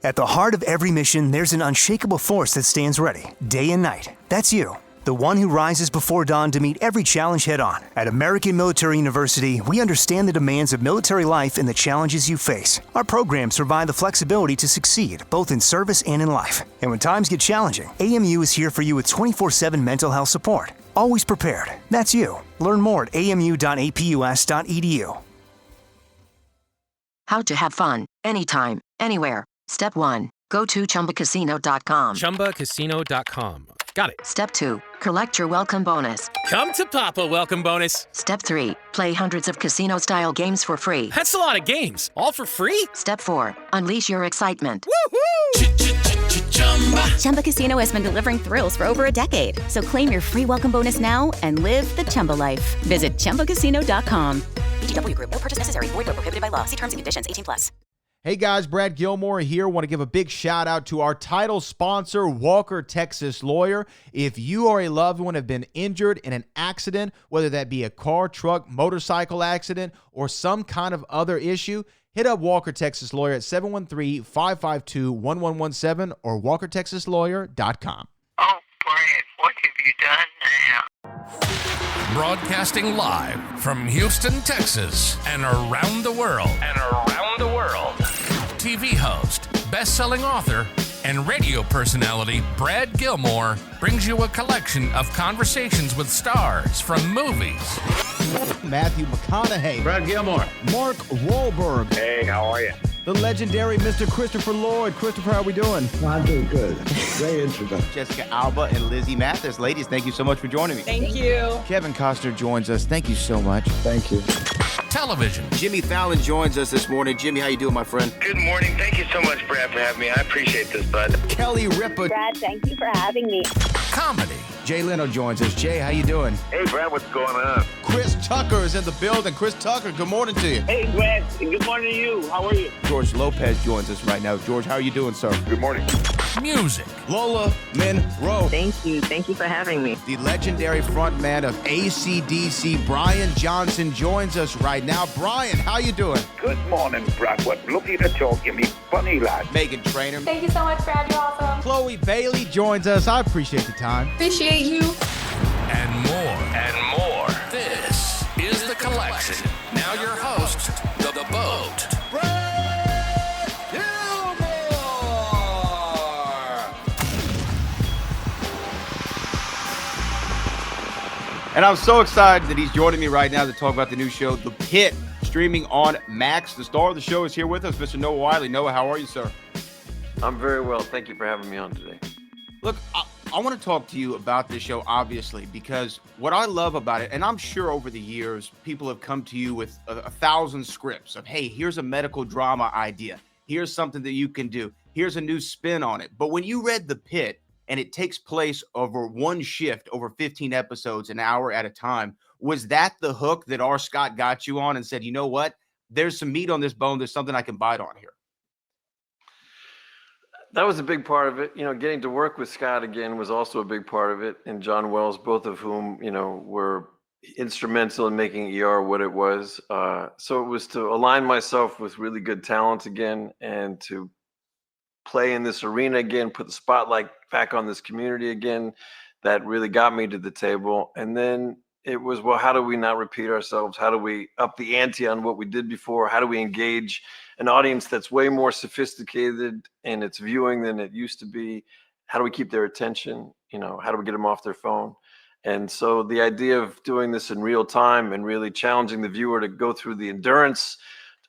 At the heart of every mission, there's an unshakable force that stands ready, day and night. That's you. The one who rises before dawn to meet every challenge head-on. At American Military University, we understand the demands of military life and the challenges you face. Our programs provide the flexibility to succeed, both in service and in life. And when times get challenging, AMU is here for you with 24/7 mental health support. Always prepared. That's you. Learn more at amu.apus.edu. How to have fun, anytime, anywhere. Step 1. Go to ChumbaCasino.com. ChumbaCasino.com. Got it. Step 2. Collect your welcome bonus. Come to Papa welcome bonus. Step 3. Play hundreds of casino-style games for free. That's a lot of games. All for free? Step 4. Unleash your excitement. Woohoo! Chumba Casino has been delivering thrills for over a decade. So claim your free welcome bonus now and live the Chumba life. Visit ChumbaCasino.com. VGW Group. No purchase necessary. Void where prohibited by law. See terms and conditions. 18+. Hey guys, Brad Gilmore here. Want to give a big shout out to our title sponsor, Walker Texas Lawyer. If you or a loved one have been injured in an accident, whether that be a car, truck, motorcycle accident, or some kind of other issue, hit up Walker Texas Lawyer at 713-552-1117 or walkertexaslawyer.com. Oh, Brad, what have you done now? Broadcasting live from Houston, Texas, and around the world. TV host, best-selling author, and radio personality Brad Gilmore brings you a collection of conversations with stars from movies. Matthew McConaughey. Brad Gilmore. Mark Wahlberg. Hey, how are you? The legendary Mr. Christopher Lloyd. Christopher, how are we doing? I'm doing good. Great introduction. Jessica Alba and Lizzie Mathis. Ladies, thank you so much for joining me. Thank you. Kevin Costner joins us. Thank you so much. Thank you. Television. Jimmy Fallon joins us this morning. Jimmy, how you doing, my friend? Good morning. Thank you so much, Brad, for having me. I appreciate this, bud. Kelly Ripa. Brad, thank you for having me. Comedy. Jay Leno joins us. Jay, how you doing? Hey, Brad, what's going on? Chris Tucker is in the building. Chris Tucker, good morning to you. Hey, Brad. Good morning to you. How are you? George Lopez joins us right now. George, how are you doing, sir? Good morning. Music. Lola Monroe. Thank you. Thank you for having me. The legendary frontman of AC/DC, Brian Johnson, joins us right now. Brian, how you doing? Good morning, Brad. What lucky to talk to me, funny lad. Megan Trainor. Thank you so much, Brad. You're awesome. Chloe Bailey joins us. I appreciate the time. Appreciate you. And more. This is The Collection. Now your host, The Boat. Brad Gilmore! And I'm so excited that he's joining me right now to talk about the new show, The Pitt, streaming on Max. The star of the show is here with us, Mr. Noah Wyle. Noah, how are you, sir? I'm very well. Thank you for having me on today. Look, I want to talk to you about this show, obviously, because what I love about it, and I'm sure over the years, people have come to you with a thousand scripts of, hey, here's a medical drama idea. Here's something that you can do. Here's a new spin on it. But when you read The Pitt, and it takes place over one shift, over 15 episodes, an hour at a time, was that the hook that R. Scott got you on and said, you know what? There's some meat on this bone. There's something I can bite on here. That was a big part of it. Getting to work with Scott again was also a big part of it, and John Wells, both of whom, were instrumental in making ER what it was. So it was to align myself with really good talent again and to play in this arena again, put the spotlight back on this community again. That really got me to the table. And then it was, well, how do we not repeat ourselves? How do we up the ante on what we did before? How do we engage an audience that's way more sophisticated in its viewing than it used to be? How do we keep their attention? How do we get them off their phone? And so the idea of doing this in real time and really challenging the viewer to go through the endurance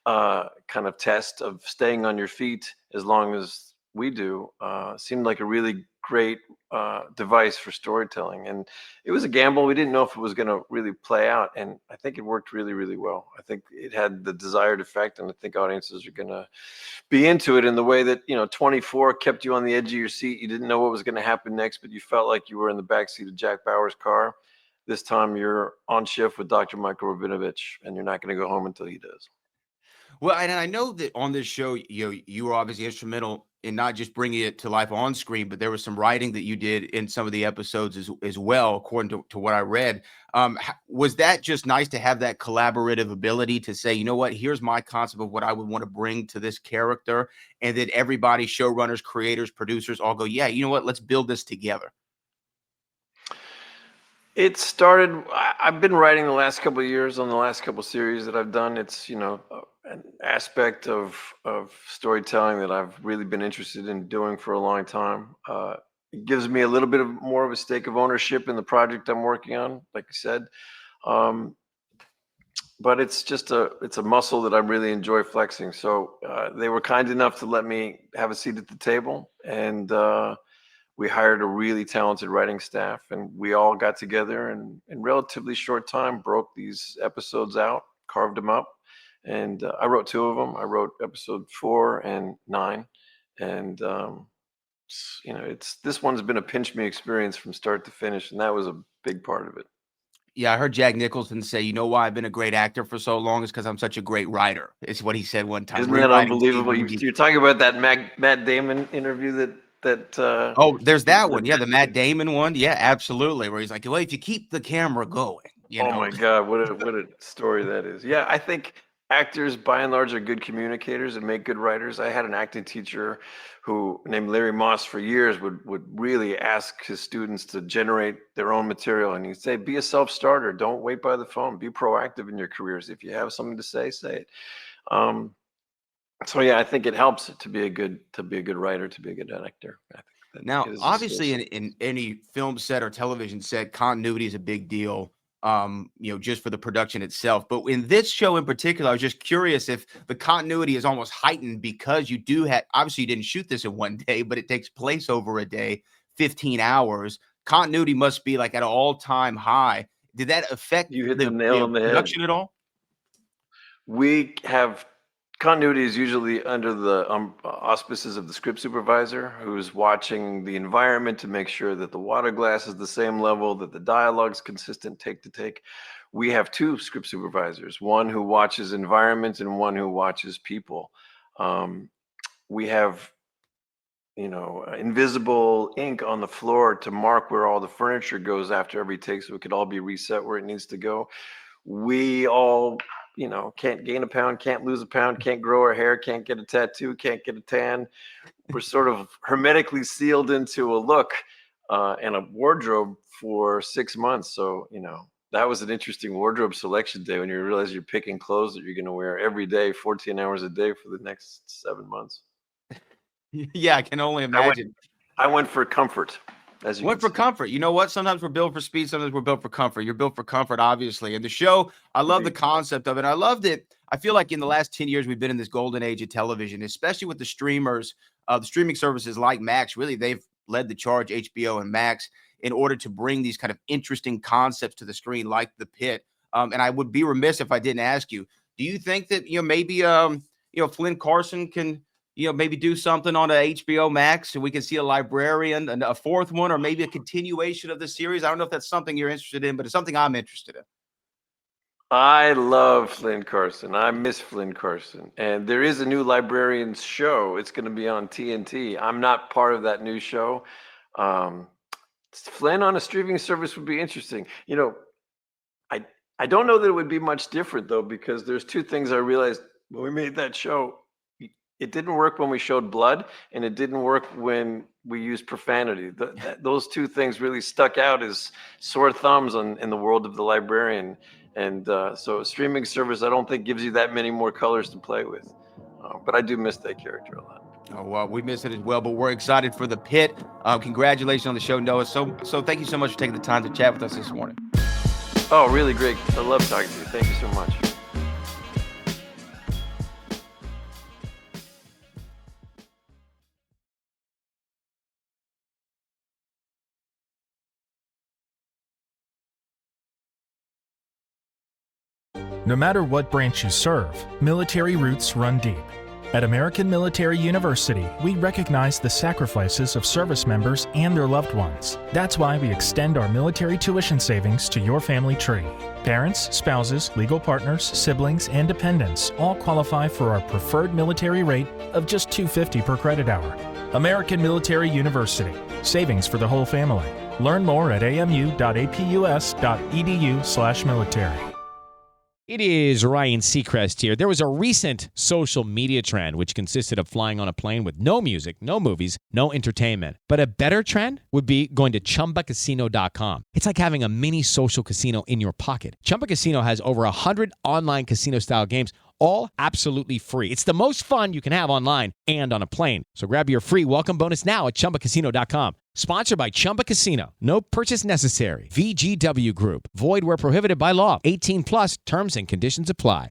kind of test of staying on your feet as long as we do seemed like a really great device for storytelling. And it was a gamble. We didn't know if it was going to really play out. And I think it worked really, really well. I think it had the desired effect. And I think audiences are going to be into it in the way that, 24 kept you on the edge of your seat. You didn't know what was going to happen next, but you felt like you were in the backseat of Jack Bauer's car. This time you're on shift with Dr. Michael Rabinovich, and you're not going to go home until he does. Well, and I know that on this show, you were obviously instrumental in not just bringing it to life on screen, but there was some writing that you did in some of the episodes as well, according to what I read. Was that just nice to have that collaborative ability to say, you know what, here's my concept of what I would want to bring to this character, and that everybody, showrunners, creators, producers, all go, yeah, you know what, let's build this together? It started, I've been writing the last couple of years on the last couple of series that I've done. It's, an aspect of storytelling that I've really been interested in doing for a long time. It gives me a little bit more of a stake of ownership in the project I'm working on, like I said. But it's just it's a muscle that I really enjoy flexing. So they were kind enough to let me have a seat at the table, and we hired a really talented writing staff, and we all got together and in relatively short time broke these episodes out, carved them up. And I wrote 2 of them. I wrote episode 4 and 9. And, this one's been a pinch me experience from start to finish. And that was a big part of it. Yeah, I heard Jack Nicholson say, you know why I've been a great actor for so long is because I'm such a great writer. It's what he said one time. Isn't that unbelievable? You're talking about that Matt Damon interview that oh, there's that one. Yeah, the Matt Damon one. Yeah, absolutely. Where he's like, well, if you keep the camera going, Oh my God, what a story that is. Yeah, I think actors by and large are good communicators and make good writers. I had an acting teacher who named Larry Moss for years would really ask his students to generate their own material. And he'd say, be a self-starter. Don't wait by the phone. Be proactive in your careers. If you have something to say it. So yeah, I think it helps to be a good writer, to be a good actor. I think now, obviously, in any film set or television set, continuity is a big deal. Just for the production itself. But in this show in particular, I was just curious if the continuity is almost heightened because you do have, obviously you didn't shoot this in one day, but it takes place over a day, 15 hours. Continuity must be like at an all-time high. Did that affect you hit the nail on the production head at all? We have continuity is usually under the auspices of the script supervisor, who's watching the environment to make sure that the water glass is the same level, that the dialogue's consistent take to take. We have 2 script supervisors, one who watches environment and one who watches people. We have, invisible ink on the floor to mark where all the furniture goes after every take, so it could all be reset where it needs to go. We all can't gain a pound, can't lose a pound, can't grow our hair, can't get a tattoo, can't get a tan. We're sort of hermetically sealed into a look and a wardrobe for 6 months. So, that was an interesting wardrobe selection day when you realize you're picking clothes that you're going to wear every day, 14 hours a day for the next 7 months. Yeah, I can only imagine. I went for comfort. Went for comfort. You know what? Sometimes we're built for speed. Sometimes we're built for comfort. You're built for comfort, obviously. And the show, I love the concept of it. I loved it. I feel like in the last 10 years, we've been in this golden age of television, especially with the streamers, the streaming services like Max. Really, they've led the charge, HBO and Max, in order to bring these kind of interesting concepts to the screen, like the Pitt. And I would be remiss if I didn't ask you, do you think that, maybe, Flynn Carson can, maybe do something on a HBO Max so we can see a librarian and a 4th one, or maybe a continuation of the series? I don't know if that's something you're interested in, but it's something I'm interested in. I love Flynn Carson. I miss Flynn Carson. And there is a new librarian's show. It's going to be on TNT. I'm not part of that new show. Flynn on a streaming service would be interesting. I don't know that it would be much different, though, because there's 2 things I realized when we made that show. It didn't work when we showed blood, and it didn't work when we used profanity. Those 2 things really stuck out as sore thumbs in the world of the librarian. And so a streaming service, I don't think, gives you that many more colors to play with. But I do miss that character a lot. Oh, well, we miss it as well, but we're excited for the Pitt. Congratulations on the show, Noah. So thank you so much for taking the time to chat with us this morning. Oh, really great. I love talking to you. Thank you so much. No matter what branch you serve, military roots run deep. At American Military University, we recognize the sacrifices of service members and their loved ones. That's why we extend our military tuition savings to your family tree. Parents, spouses, legal partners, siblings, and dependents all qualify for our preferred military rate of just $250 per credit hour. American Military University. Savings for the whole family. Learn more at amu.apus.edu/military. It is Ryan Seacrest here. There was a recent social media trend which consisted of flying on a plane with no music, no movies, no entertainment. But a better trend would be going to ChumbaCasino.com. It's like having a mini social casino in your pocket. Chumba Casino has over 100 online casino-style games, all absolutely free. It's the most fun you can have online and on a plane. So grab your free welcome bonus now at ChumbaCasino.com. Sponsored by Chumba Casino. No purchase necessary. VGW Group. Void where prohibited by law. 18 plus terms and conditions apply.